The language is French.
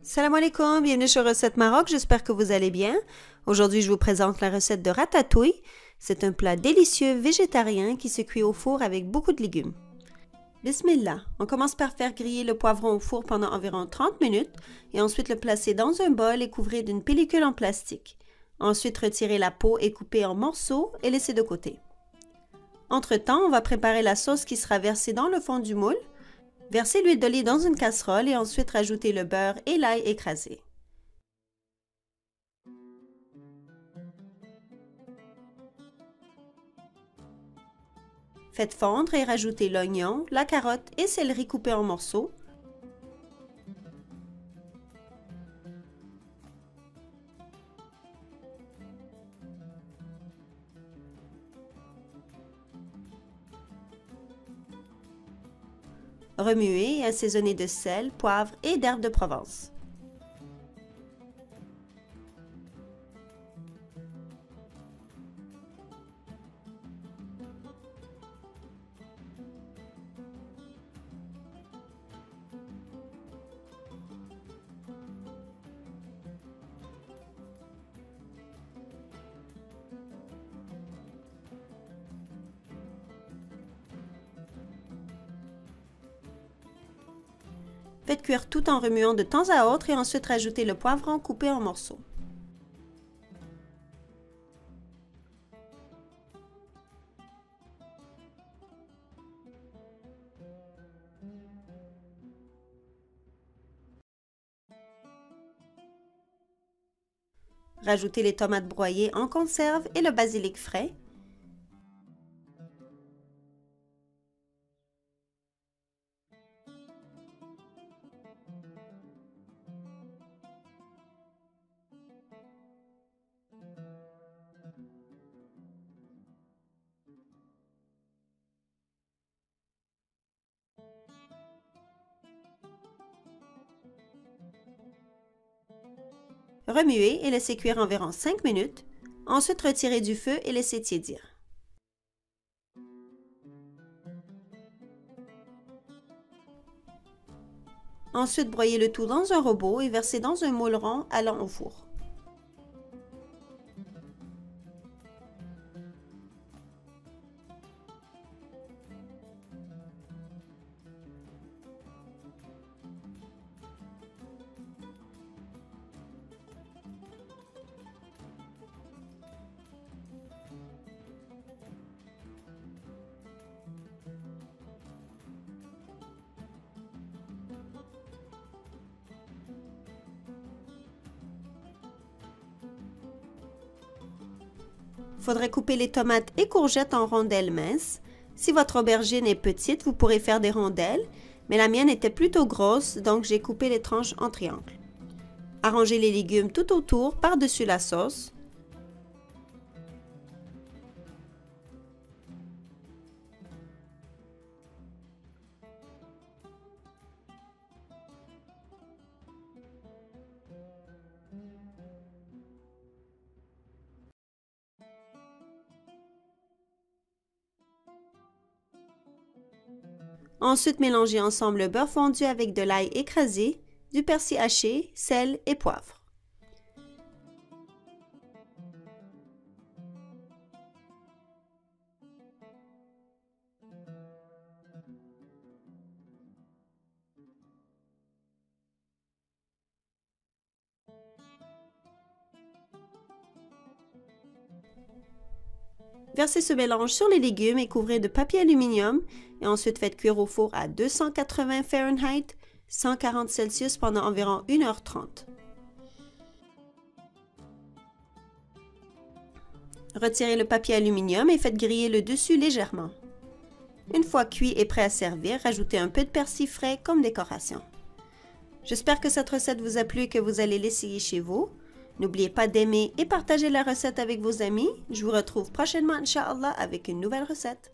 Salam alaikum, bienvenue sur Recette Maroc, j'espère que vous allez bien. Aujourd'hui, je vous présente la recette de ratatouille. C'est un plat délicieux végétarien qui se cuit au four avec beaucoup de légumes. Bismillah, on commence par faire griller le poivron au four pendant environ 30 minutes et ensuite le placer dans un bol et couvrir d'une pellicule en plastique. Ensuite, retirer la peau et couper en morceaux et laisser de côté. Entre-temps, on va préparer la sauce qui sera versée dans le fond du moule. Versez l'huile d'olive dans une casserole et ensuite rajoutez le beurre et l'ail écrasé. Faites fondre et rajoutez l'oignon, la carotte et céleri coupés en morceaux. Remuez et assaisonnez de sel, poivre et d'herbes de Provence. Faites cuire tout en remuant de temps à autre et ensuite rajoutez le poivron coupé en morceaux. Rajoutez les tomates broyées en conserve et le basilic frais. Remuez et laissez cuire environ 5 minutes. Ensuite, retirez du feu et laissez tiédir. Ensuite, broyez le tout dans un robot et versez dans un moule rond allant au four. Faudrait couper les tomates et courgettes en rondelles minces. Si votre aubergine est petite, vous pourrez faire des rondelles, mais la mienne était plutôt grosse, donc j'ai coupé les tranches en triangle. Arrangez les légumes tout autour par-dessus la sauce. Ensuite, mélangez ensemble le beurre fondu avec de l'ail écrasé, du persil haché, sel et poivre. Versez ce mélange sur les légumes et couvrez de papier aluminium et ensuite faites cuire au four à 280 Fahrenheit, 140 Celsius pendant environ 1h30. Retirez le papier aluminium et faites griller le dessus légèrement. Une fois cuit et prêt à servir, rajoutez un peu de persil frais comme décoration. J'espère que cette recette vous a plu et que vous allez l'essayer chez vous. N'oubliez pas d'aimer et partager la recette avec vos amis. Je vous retrouve prochainement, Inch'Allah, avec une nouvelle recette.